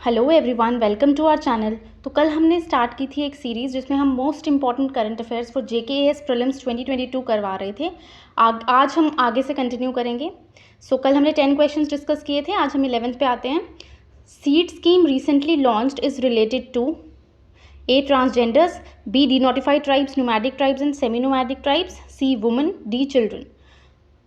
Hello everyone, welcome to our channel. तो कल हमने स्टार्ट की थी एक सीरीज़ जिसमें हम most important current affairs for JKAS prelims 2022 करवा रहे थे। आज हम आगे से कंटिन्यू करेंगे। कल हमने 10 क्वेश्चंस डिस्कस किए थे, आज हम 11th पे आते हैं। Seed scheme recently launched is related to A. Transgenders, B. Denotified tribes, nomadic tribes and semi-nomadic tribes, C. Women, D. Children।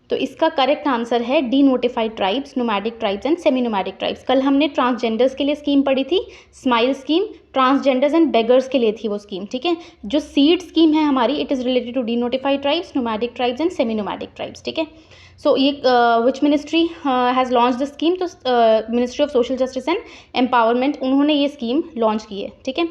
तो इसका करेक्ट आंसर है denotified tribes, nomadic tribes and semi nomadic tribes. कल हमने transgenders के लिए scheme पढ़ी थी, smile scheme. Transgenders and beggars के लिए थी वो स्कीम, ठीक है। जो सीड स्कीम है हमारी, it is related to denotified tribes, nomadic tribes and semi nomadic tribes, ठीक है। सो ये which ministry has launch the scheme? तो ministry of social justice and empowerment, उन्होंने ये स्कीम लॉन्च की है, ठीक है,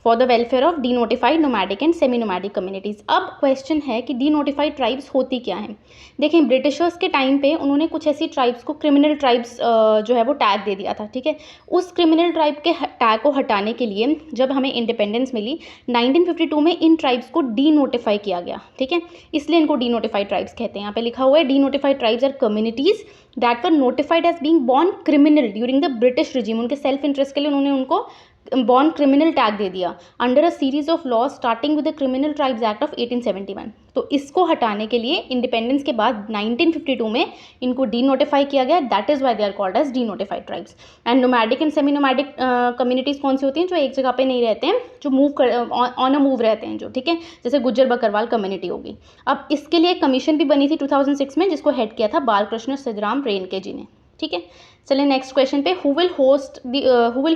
for the welfare of denotified nomadic and semi nomadic communities. अब क्वेश्चन है कि डी नोटिफाइड ट्राइब्स होती क्या हैं। देखें, ब्रिटिशर्स के टाइम पे उन्होंने कुछ ऐसी ट्राइब्स को क्रिमिनल ट्राइब्स जो है वो टैग दे दिया था, ठीक है। उस क्रिमिनल ट्राइब के टैग को हटाने के लिए जब हमें इंडिपेंडेंस मिली 1952 में, इन ट्राइब्स को डी नोटिफाई किया गया, ठीक है। इसलिए इनको डी नोटिफाइड ट्राइब्स कहते हैं। यहाँ पे लिखा हुआ है denotified tribes are communities that were notified as being born criminal during the British regime. उनके सेल्फ इंटरेस्ट के लिए उन्होंने उनको बॉर्न क्रिमिनल टैग दे दिया under a series of law starting with the criminal tribes act of 1871। तो इसको हटाने के लिए इंडिपेंडेंस के बाद 1952 में इनको डी नोटिफाई किया गया। That is why they are called as denotified tribes. And nomadic and semi nomadic communities कौन सी होती हैं? जो एक जगह पे नहीं रहते हैं, जो मूव कर ऑन अ मूव रहते हैं, जो, ठीक है, जैसे गुज्जर बकरवाल कम्युनिटी होगी। अब इसके लिए एक कमीशन भी बनी थी 2006 में, जिसको हेड किया था बालकृष्ण सिद्धराम रेणके जी ने, ठीक है। चलिए नेक्स्ट क्वेश्चन पे, who will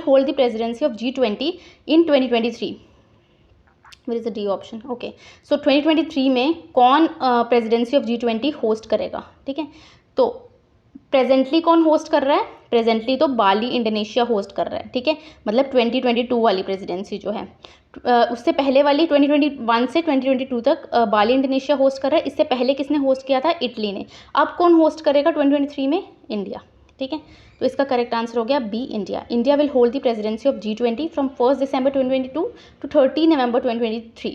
hold the presidency of G20 in 2023? Where is the D option? Okay, so 2023 में कौन प्रेसिडेंसी ऑफ G20 होस्ट करेगा, ठीक है। तो प्रेजेंटली कौन होस्ट कर रहा है? प्रेजेंटली तो बाली इंडोनेशिया होस्ट कर रहा है, ठीक है। मतलब 2022 वाली प्रेसिडेंसी जो है, उससे पहले वाली 2021 से 2022 तक बाली इंडोनेशिया होस्ट कर रहा है। इससे पहले किसने होस्ट किया था? इटली ने। अब कौन होस्ट करेगा 2023 में? इंडिया, ठीक है। तो इसका करेक्ट आंसर हो गया B, India. India will hold the presidency of G20 from 1 December 2022 to 30 November 2023,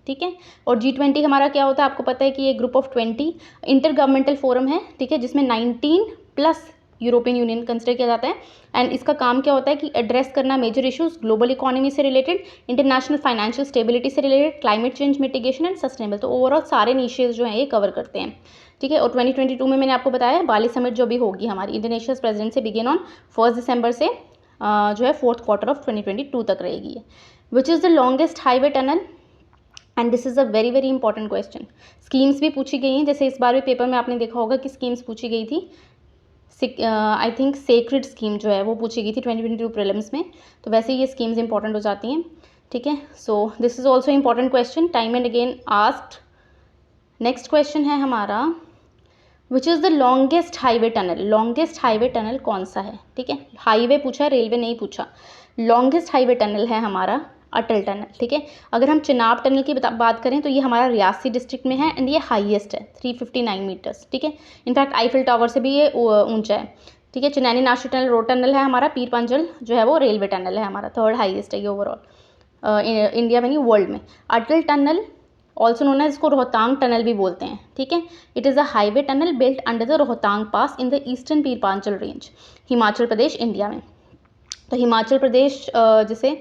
ठीक है। और G20 हमारा क्या होता है? आपको पता है कि ये group of 20 inter governmental forum है, ठीक है, जिसमें 19 प्लस यूरोपियन यूनियन कंसिडर किया जाता है। एंड इसका काम क्या होता है कि एड्रेस करना मेजर इश्यूज ग्लोबल इकोनॉमी से रिलेटेड, इंटरनेशनल फाइनेंशियल स्टेबिलिटी से related, climate change mitigation and sustainable. तो ओवरऑल सारे इनिशिएटिव्स जो हैं ये कवर करते हैं, ठीक है। और 2022 में मैंने आपको बताया बाली समिट जो भी होगी हमारी, इंडोनेशियाज प्रेसिडेंट से बिगिन ऑन 1 दिसंबर से जो है 4th क्वार्टर ऑफ 2022 तक रहेगी। विच is the longest highway tunnel? And this is a very very important question. Schemes भी पूछी गई हैं, जैसे इस बार भी पेपर में आपने देखा होगा कि स्कीम्स पूछी गई थी। आई थिंक सेक्रेड स्कीम जो है वो पूछी गई थी 2022 प्रीलिम्स में। तो वैसे ही ये स्कीम्स इंपॉर्टेंट हो जाती हैं, ठीक है। So this is also important question, time and again asked. Next question है हमारा, विच is the longest highway tunnel? Longest highway tunnel कौन सा है, ठीक है। हाईवे पूछा है, रेलवे नहीं पूछा। लॉन्गेस्ट हाईवे टनल है हमारा अटल टनल, ठीक है। अगर हम चिनाब टनल की बात करें तो ये हमारा रियासी डिस्ट्रिक्ट में है एंड ये हाईएस्ट है 359 मीटर्स, ठीक है। इनफैक्ट आईफिल टावर से भी ये ऊंचा है, ठीक है। Chenani Nashri tunnel road tunnel है हमारा। पीर पांचल जो है वो रेलवे टनल है हमारा, 3rd हाईएस्ट है ये ओवरऑल इंडिया में नहीं, वर्ल्ड में। अटल टनल ऑल्सो नोन है, इसको रोहतांग टनल भी बोलते हैं, ठीक है। It is a highway tunnel built under the Rohtang pass in the eastern Pir Panjal range, Himachal Pradesh, India में। तो हिमाचल प्रदेश जैसे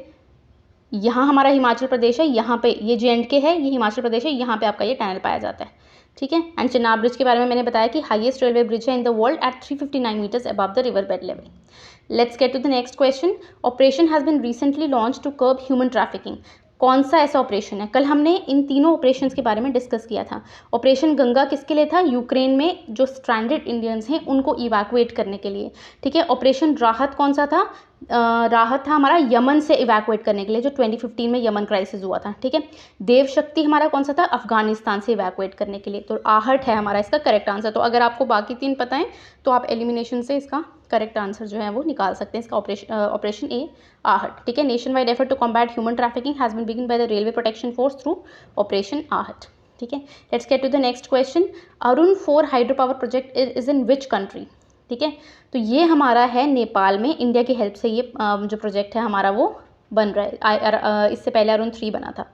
यहाँ हमारा हिमाचल प्रदेश है, यहाँ पे ये J&K है, ये हिमाचल प्रदेश है, यहाँ पे आपका ये टनल पाया जाता है, ठीक है। एंड चिनाब ब्रिज के बारे में मैंने बताया कि हाईएस्ट रेलवे ब्रिज है in the world at 359 metres above the river bed level. Let's gate to the next question. Operation has been recently launch to curb human trafficking. कौन सा ऐसा ऑपरेशन है? कल हमने इन तीनों ऑपरेशंस के बारे में डिस्कस किया था। ऑपरेशन गंगा किसके लिए था? यूक्रेन में जो स्ट्रैंडेड इंडियंस हैं उनको इवैक्यूएट करने के लिए, ठीक है। ऑपरेशन राहत कौन सा था? राहत था हमारा यमन से इवैक्यूएट करने के लिए, जो 2015 में यमन क्राइसिस हुआ था, ठीक है। देव शक्ति हमारा कौन सा था? अफगानिस्तान से इवैक्यूएट करने के लिए। तो आहट है हमारा इसका करेक्ट आंसर। तो अगर आपको बाकी 3 पता है तो आप एलिमिनेशन से इसका करेक्ट आंसर जो है वो निकाल सकते हैं। इसका ऑपरेशन ए आहट, ठीक है। Nationwide effort to combat human trafficking has been begin by the railway protection force through operation Aahat, ठीक है। लेट्स गेट टू द नेक्स्ट क्वेश्चन। Arun 4 hydro power project is in which country? ठीक है, तो ये हमारा है नेपाल में। इंडिया की हेल्प से ये जो प्रोजेक्ट है हमारा वो बन रहा है। इससे पहले अरुण 3 बना था,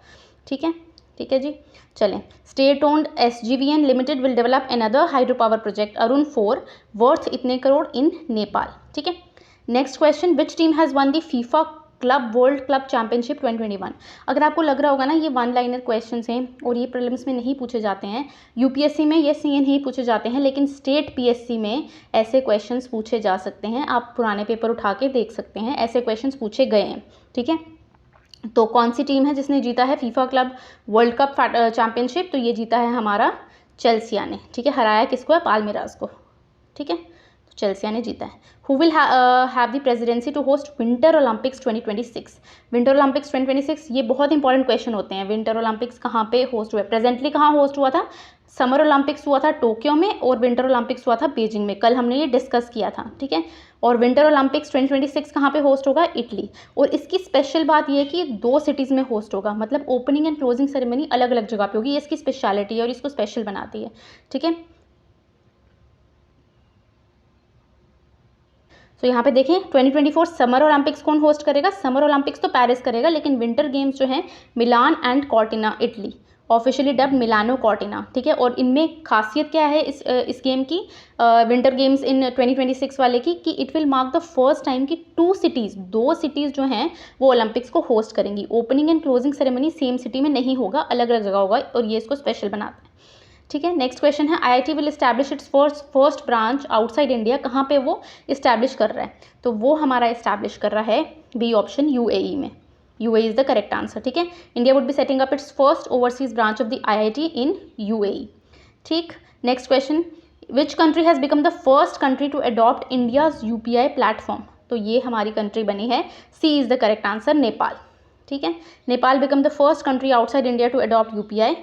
ठीक है जी। चलें, state owned SGVN limited will develop another hydro power project Arun 4 worth इतने करोड़ इन नेपाल, ठीक है। Next question, which team has one the FIFA club world club championship 2021। अगर आपको लग रहा होगा ना ये वन लाइनर क्वेश्चंस हैं और ये प्रीलिम्स में नहीं पूछे जाते हैं, यूपीएससी में ये सी नहीं पूछे जाते हैं, लेकिन स्टेट पीएससी में ऐसे क्वेश्चंस पूछे जा सकते हैं। आप पुराने पेपर उठा के देख सकते हैं, ऐसे क्वेश्चंस पूछे गए हैं, ठीक है। तो कौन सी टीम है जिसने जीता है FIFA club world cup championship? तो ये जीता है हमारा चेल्सिया ने, ठीक है। हराया किसको है? पाल्मेरास को, ठीक है। तो चेल्सिया ने जीता है। Who will have the presidency to host winter Olympics 2026? Winter Olympics 2026 ये बहुत इंपॉर्टेंट क्वेश्चन होते हैं। विंटर ओलंपिक्स कहाँ पे होस्ट हुआ है? प्रेजेंटली कहाँ होस्ट हुआ था? समर ओलंपिक्स हुआ था टोक्यो में और विंटर ओलंपिक्स हुआ था बीजिंग में। कल हमने ये डिस्कस किया था, ठीक है। और विंटर ओलंपिक्स 2026 कहाँ पे होस्ट होगा? इटली। और इसकी स्पेशल बात ये है कि 2 सिटीज़ में होस्ट होगा, मतलब ओपनिंग एंड क्लोजिंग सेरेमनी अलग अलग जगह पे होगी। ये इसकी स्पेशलिटी है और इसको स्पेशल बनाती है, ठीक है। तो यहाँ पे देखें 2024 समर ओलंपिक्स कौन होस्ट करेगा? समर ओलंपिक्स तो पेरिस करेगा, लेकिन विंटर गेम्स जो हैं Milan and Cortina, Italy, officially dubbed Milano Cortina, ठीक है। और इनमें खासियत क्या है इस गेम की, विंटर गेम्स इन 2026 वाले की, कि it will mark the first time कि 2 सिटीज़ जो हैं वो ओलंपिक्स को होस्ट करेंगी। Opening and closing ceremony same city में नहीं होगा, अलग अलग जगह होगा, और ये इसको स्पेशल बनाता है, ठीक है। नेक्स्ट क्वेश्चन है, IIT will establish it's first branch outside India. कहाँ पे वो इस्टेब्लिश कर रहा है? तो वो हमारा इस्टेब्लिश कर रहा है बी ऑप्शन, यूएई में। UAE is the correct answer, ठीक है। India would be setting up its first overseas branch of the IIT in UAE, ठीक। Next question, which country has become the first country to adopt India's UPI platform? तो ये हमारी country बनी है, C is the correct answer, Nepal, ठीक है। Nepal become the first country outside India to adopt UPI.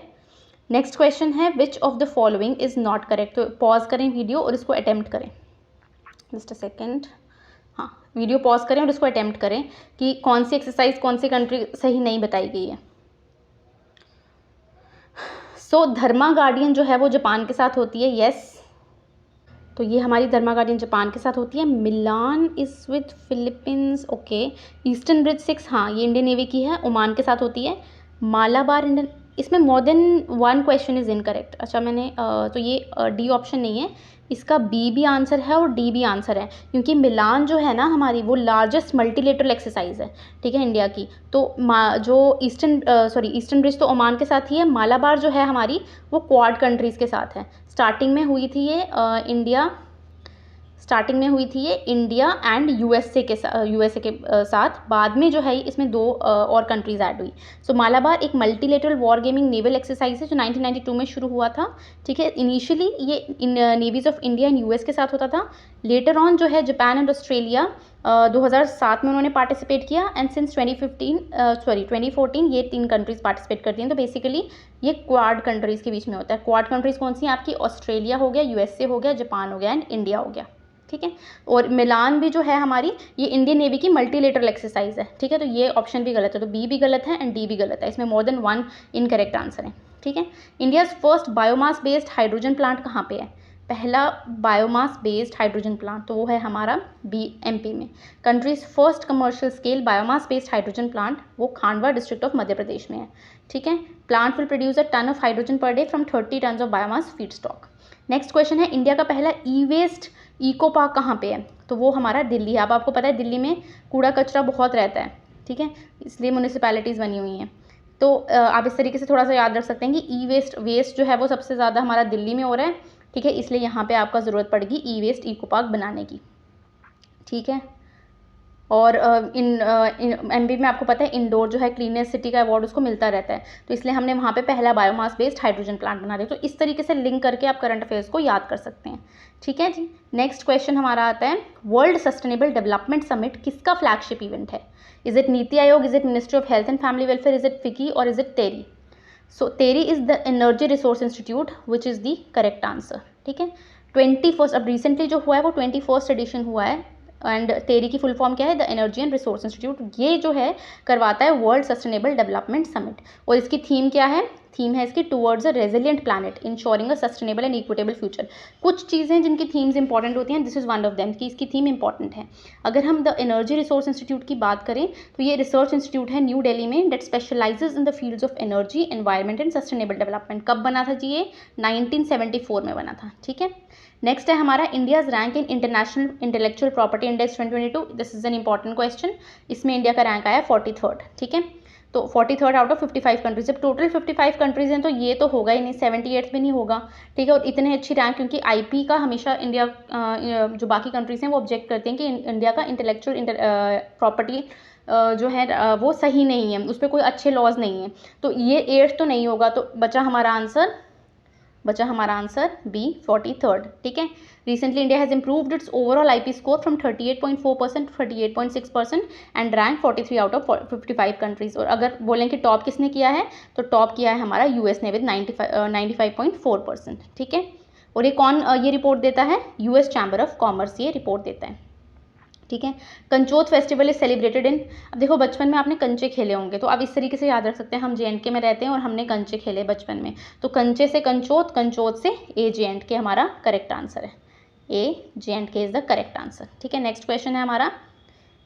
Next question है, which of the following is not correct? तो pause करें वीडियो और इसको अटेम्प्ट करें, जस्ट अ सेकेंड। हाँ, वीडियो पॉज करें और इसको अटेम्प्ट करें कि कौन सी एक्सरसाइज कौन सी कंट्री सही नहीं बताई गई है। सो धर्मा गार्डियन जो है वो जापान के साथ होती है, यस। तो ये हमारी धर्मा गार्डियन जापान के साथ होती है। Milan is with Philippines, okay. Eastern bridge 6, हाँ ये इंडियन नेवी की है, ओमान के साथ होती है। मालाबार इंडियन, इसमें more than 1 question is incorrect. अच्छा मैंने तो ये डी ऑप्शन नहीं है, इसका बी भी आंसर है और डी भी आंसर है, क्योंकि मिलान जो है ना हमारी वो लार्जेस्ट मल्टीलेटरल एक्सरसाइज है, ठीक है, इंडिया की। तो जो ईस्टर्न ब्रिज तो ओमान के साथ ही है। मालाबार जो है हमारी वो क्वाड कंट्रीज़ के साथ है। स्टार्टिंग में हुई थी ये इंडिया एंड यूएसए के साथ। बाद में जो है इसमें 2 और कंट्रीज़ ऐड हुई। सो मालाबार एक multilateral war gaming naval exercise है जो 1992 में शुरू हुआ था, ठीक है। इनिशियली ये navies of India and US के साथ होता था। लेटर ऑन जो है जापान एंड ऑस्ट्रेलिया 2007 में उन्होंने पार्टिसिपेट किया, एंड सिंस 2014 ये 3 कंट्रीज़ पार्टिसिपेट करती हैं। तो बेसिकली ये क्वाड कंट्रीज़ के बीच में होता है। क्वाड कंट्रीज़ कौन सी हैं आपकी? ऑस्ट्रेलिया हो गया, यूएसए हो गया, जापान हो गया एंड इंडिया हो गया, ठीक है। और मिलान भी जो है हमारी ये इंडियन नेवी की मल्टीलेटरल एक्सरसाइज है, ठीक है। तो ये ऑप्शन भी गलत है, तो बी भी गलत है एंड डी भी गलत है। इसमें मोर देन 1 इनकरेक्ट आंसर है, ठीक है। India's first biomass based hydrogen plant कहाँ पे है? पहला बायोमास बेस्ड हाइड्रोजन प्लांट तो वो है हमारा एमपी में। Countries first commercial scale biomass based hydrogen plant वो खांडवा डिस्ट्रिक्ट ऑफ मध्य प्रदेश में है, ठीक है। Plant will produce a ton of hydrogen per day from 30 ton of biomass feedstock. Next question है, इंडिया का पहला ई वेस्ट इको पार्क कहाँ पे है? तो वो हमारा दिल्ली है। अब आपको पता है दिल्ली में कूड़ा कचरा बहुत रहता है, ठीक है, इसलिए म्यूनिसिपैलिटीज़ बनी हुई हैं। तो आप इस तरीके से थोड़ा सा याद रख सकते हैं कि ई वेस्ट जो है वो सबसे ज़्यादा हमारा दिल्ली में हो रहा है, ठीक है, इसलिए यहाँ पे आपका ज़रूरत पड़ेगी ई वेस्ट इको पार्क बनाने की, ठीक है। और एमपी में आपको पता है इंडोर जो है क्लीनेस्ट सिटी का अवार्ड उसको मिलता रहता है, तो इसलिए हमने वहाँ पे पहला बायोमास बेस्ड हाइड्रोजन प्लांट बना दिया। तो इस तरीके से लिंक करके आप करंट अफेयर्स को याद कर सकते हैं, ठीक है जी। नेक्स्ट क्वेश्चन हमारा आता है, वर्ल्ड सस्टेनेबल डेवलपमेंट समिट किसका फ्लैगशिप इवेंट है? Is it NITI Aayog, is it ministry of health and family welfare, is it FICCI और is it TERI? So TERI is the energy resource institute which is the correct answer, ठीक है। 21st, अब recently जो हुआ है वो 21st एडिशन हुआ है, एंड टेरी की फुल फॉर्म क्या है? The energy and resource institute. ये जो है करवाता है वर्ल्ड सस्टेनेबल डेवलपमेंट समिट, और इसकी थीम क्या है? थीम है इसकी towards a resilient planet ensuring a sustainable and equitable future. कुछ चीज़ें जिनकी थीम्स इंपॉर्टेंट होती हैं, this is one of them कि इसकी थीम इंपॉर्टेंट है। अगर हम द एनर्जी रिसोर्स इंस्टीट्यूट की बात करें तो ये रिसर्च इंस्टीट्यूट है न्यू दिल्ली में that specialises in the fields of energy, environment and sustainable development. कब बना था जी ये? 1974 में बना था, ठीक है। नेक्स्ट है हमारा India's rank in international intellectual property index 2022। This is an important question. इसमें इंडिया का रैंक आया 43rd, ठीक है। तो 43rd आउट ऑफ 55 कंट्रीज। जब टोटल 55 कंट्रीज हैं तो ये तो होगा ही नहीं, 78th भी नहीं होगा, ठीक है। और इतने अच्छी रैंक, क्योंकि आईपी का हमेशा इंडिया जो बाकी कंट्रीज हैं वो ऑब्जेक्ट करते हैं कि इंडिया का इंटेलेक्चुअल प्रॉपर्टी जो है वो सही नहीं है, उस पर कोई अच्छे लॉज नहीं है। तो ये 8th तो नहीं होगा, तो बचा हमारा आंसर बी 43rd, ठीक है। Recently India has improved its overall IP score from 38.4% to 38.6% and rank 43 out of 55 countries. और अगर बोलें कि टॉप किसने किया है, तो टॉप किया है हमारा यूएस ने विद 95.4%, ठीक है। और ये कौन ये रिपोर्ट देता है, यूएस चैम्बर ऑफ कॉमर्स ये रिपोर्ट देता है, ठीक है। Kanchoth festival is celebrated in, अब देखो बचपन में आपने कंचे खेले होंगे, तो आप इस तरीके से याद रख सकते हैं, हम JNK में रहते हैं और हमने कंचे खेले बचपन में, तो कंचे से कंचोत, कंचोत से JNK हमारा करेक्ट आंसर है। JNK is the correct answer, ठीक है। नेक्स्ट क्वेश्चन है हमारा,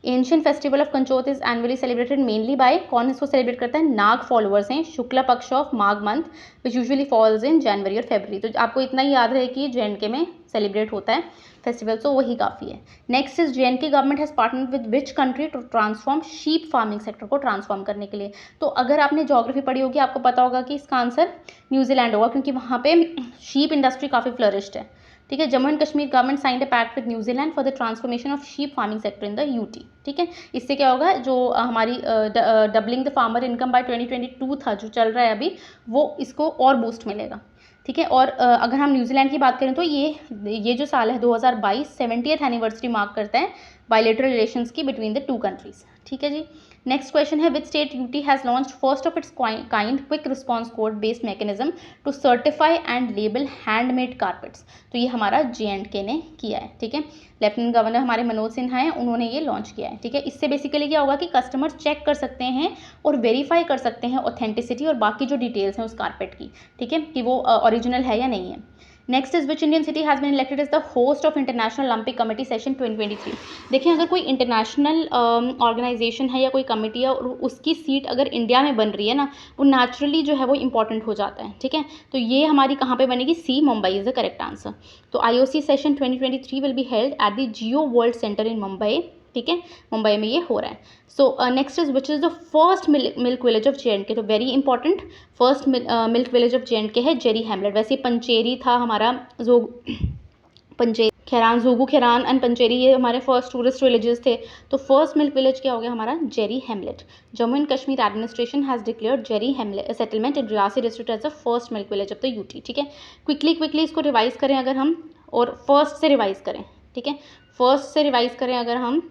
एंशियंट फेस्टिवल ऑफ कंचोत is annually celebrated mainly by, कौन इसको सेलिब्रेट करता है, नाग फॉलोअर्स हैं, Shukla Paksha of Magh month which usually falls in January और फरवरी। तो आपको इतना ही याद रहे कि JNK में सेलिब्रेट होता है फेस्टिवल, तो वही काफ़ी है। Next is JNK government has partner with which country to transform sheep farming sector को ट्रांसफॉर्म करने के लिए। तो अगर आपने ज्योग्राफी पढ़ी होगी आपको पता होगा कि इसका आंसर न्यूजीलैंड होगा, क्योंकि वहाँ पे शीप इंडस्ट्री काफ़ी फ्लरिश्ड है, ठीक है। Jammu and Kashmir government signed a pact with New Zealand for the transformation of sheep farming sector in the UT, ठीक है। इससे क्या होगा, जो हमारी doubling the farmer income by 2022 था जो चल रहा है अभी, वो इसको और बूस्ट मिलेगा, ठीक है। और अगर हम न्यूजीलैंड की बात करें तो ये जो साल है 2022 70th एनिवर्सरी मार्क करता है बायलैटरल रिलेशंस की बिटवीन द 2 कंट्रीज, ठीक है जी। नेक्स्ट क्वेश्चन है, which state UT has launched first of its kind quick response code based mechanism to certify and label handmade carpets. तो ये हमारा JNK ने किया है, ठीक है। लेफ्टिनेंट गवर्नर हमारे मनोज सिन्हा हैं, उन्होंने ये लॉन्च किया है, ठीक है। इससे बेसिकली क्या होगा कि कस्टमर चेक कर सकते हैं और वेरीफाई कर सकते हैं ऑथेंटिसिटी और बाकी जो डिटेल्स हैं उस कारपेट की, ठीक है, कि वो ओरिजिनल है या नहीं है। Next is which Indian city has been elected is the host of International Olympic Committee session 2023। देखिए अगर कोई इंटरनेशनल ऑर्गेनाइजेशन है या कोई कमेटी है और उसकी सीट अगर इंडिया में बन रही है ना, वो नेचुरली जो है वो इंपॉर्टेंट हो जाता है, ठीक है। तो ये हमारी कहाँ पे बनेगी, C Mumbai is the correct answer. तो IOC session 2023 will be held at the Jio World Centre in Mumbai, ठीक है, मुंबई में ये हो रहा है। So next is which is the first milk village of JNK। तो very important, first milk village of JNK है जेरी हैमलेट। वैसे पंचेरी था हमारा, जो पंचेरी खेरान, जोगू खेरान एंड पंचेरी ये हमारे फर्स्ट टूरिस्ट विलेजेस थे। तो फर्स्ट मिल्क विलेज क्या हो गया हमारा, Jeri hamlet. Jammu and Kashmir administration has declared Jeri hamlet settlement in Reasi district as the first milk village of the UT, ठीक है। क्विकली इसको रिवाइज करें अगर हम, और फर्स्ट से रिवाइज करें, ठीक है, फर्स्ट से रिवाइज करें अगर हम,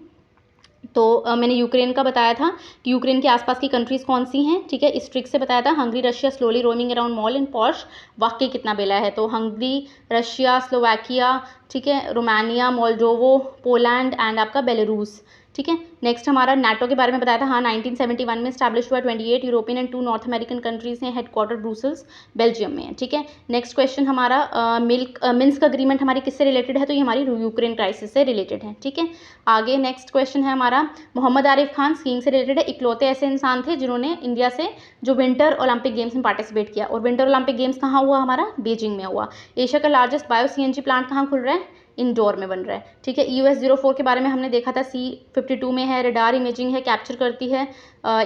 तो मैंने यूक्रेन का बताया था कि यूक्रेन के आसपास की कंट्रीज़ कौन सी हैं, ठीक है। इस ट्रिक से बताया था, Hungary Russia slowly roaming around mall इन पॉश, वाकई कितना बेला है, तो हंगरी, रशिया, स्लोवाकिया, ठीक है, रोमानिया, मोल्डोवो, पोलैंड एंड आपका बेलारूस, ठीक है। नेक्स्ट हमारा नाटो के बारे में बताया था, हाँ 1971 में स्टैब्लिश हुआ, 28 European and 2 north American countries हैं, हेडक्वार्टर ब्रुसेल्स बेल्जियम में है, ठीक है। नेक्स्ट क्वेश्चन हमारा मिन्स्क अग्रीमेंट हमारी किससे रिलेटेड है, तो ये हमारी यूक्रेन क्राइसिस से रिलेटेड है, ठीक है। आगे नेक्स्ट क्वेश्चन है हमारा, मोहम्मद आरिफ खान स्कीइंग से रिलेटेड है, इकलौते ऐसे इंसान थे जिन्होंने इंडिया से जो विंटर ओलंपिक गेम्स में पार्टिसिपेट किया, और विंटर ओलंपिक गेम्स कहाँ हुआ हमारा, बीजिंग में हुआ। एशिया का लार्जेस्ट बायो CNG प्लांट कहाँ खुल रहा है, इंडोर में बन रहा है, ठीक है। EOS-04 के बारे में हमने देखा था, C-52 में है, रडार इमेजिंग है, कैप्चर करती है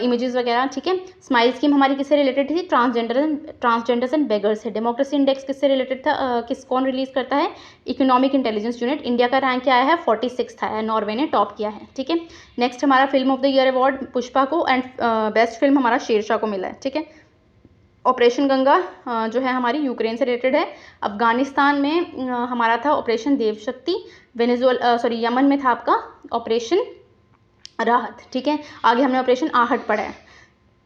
इमेजेस वगैरह, ठीक है। स्माइल स्कीम हमारी किससे रिलेटेड थी, ट्रांसजेंडर्स एंड बेगर्स है। डेमोक्रेसी इंडेक्स किससे रिलेटेड था, कौन रिलीज करता है, इकोनॉमिक इंटेलिजेंस यूनिट। इंडिया का रैंक क्या आया है, 46 आया है, नॉर्वे ने टॉप किया है, ठीक है। नेक्स्ट हमारा film of the year award Pushpa को एंड बेस्ट फिल्म हमारा शेरशाह को मिला है, ठीक है। ऑपरेशन गंगा जो है हमारी यूक्रेन से रिलेटेड है। अफगानिस्तान में हमारा था ऑपरेशन देवशक्ति। यमन में था आपका ऑपरेशन राहत, ठीक है। आगे हमने ऑपरेशन आहट पढ़ा है।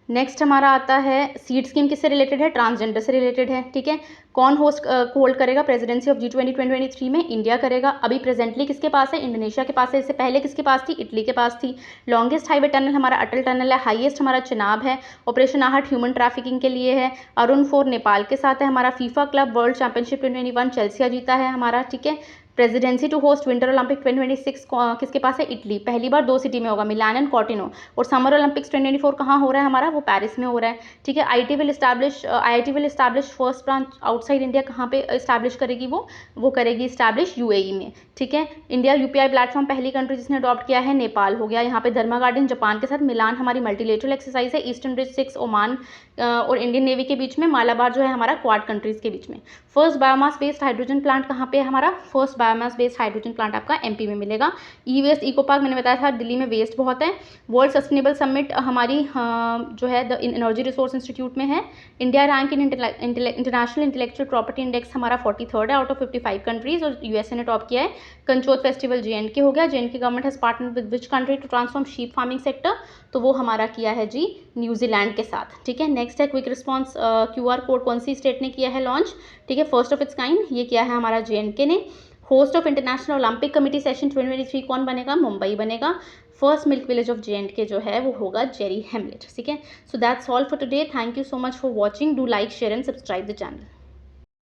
नेक्स्ट हमारा आता है सीड स्कीम किससे रिलेटेड है, ट्रांसजेंडर से रिलेटेड है, ठीक है। कौन होल्ड करेगा प्रेसिडेंसी ऑफ G20 2023 में, इंडिया करेगा। अभी प्रेजेंटली किसके पास है, इंडोनेशिया के पास है। इससे पहले किसके पास थी, इटली के पास थी। लॉन्गेस्ट हाईवे टनल हमारा अटल टनल है। हाईएस्ट हमारा चिनाब है। ऑपरेशन आहट ह्यूमन ट्रैफिकिंग के लिए है। अरुण 4 नेपाल के साथ है हमारा। FIFA club world championship 2021 Chelsea जीता है हमारा, ठीक है। Presidency to host winter Olympic 2026 किसके पास है? इटली। पहली बार 2 सिटी में होगा, मिलान एंड कॉर्टिनो। और समर ओलंपिक्स 2024 कहाँ हो रहा है हमारा? वो पेरिस में हो रहा है, ठीक है। IIT will establish first branch outside India, कहाँ पे इस्टैब्लिश करेगी वो करेगी इस्टैब्लिश यूएई में, ठीक है। इंडिया यूपीआई प्लेटफॉर्म पहली कंट्री जिसने अडॉप्ट किया है नेपाल हो गया। यहाँ पे धर्मा गार्डन जापान के साथ, मिलान हमारी मल्टीलेटरल एक्सरसाइज है, ईस्टर्न ब्रिज 6 ओमान और इंडियन नेवी के बीच में, मालाबार जो है हमारा क्वाड कंट्रीज के बीच में। First biomass based hydrogen plant कहाँ पे है हमारा? First biomass based hydrogen plant आपका एमपी में मिलेगा। ई वेस्ट इको पार्क मैंने बताया था, दिल्ली में वेस्ट बहुत है। वर्ल्ड सस्टेनेबल समिट हमारी जो है द एनर्जी रिसोर्स इंस्टीट्यूट में है। India rank in international intellectual property index हमारा 43rd है आउट ऑफ 55 कंट्रीज, और यूएसए ने टॉप किया है। कंचोत फेस्टिवल जेएंडके हो गया। J and K government has partner with which country to transform sheep farming sector? तो वो हमारा किया है जी न्यूजीलैंड के साथ, ठीक है। नेक्स्ट है क्विक रिस्पॉन्स क्यूआर कोड, कौन सी स्टेट ने किया है लॉन्च? ठीक है, फर्स्ट ऑफ इट्स काइंड ये किया है हमारा जेएंडके ने। Host of International Olympic Committee session 2023 कौन बनेगा? मुंबई बनेगा। First milk village of J&K जो है वो होगा जेरी हेमलेट, ठीक है। So that's all for today. Thank you so much for watching. Do like, share and subscribe the channel.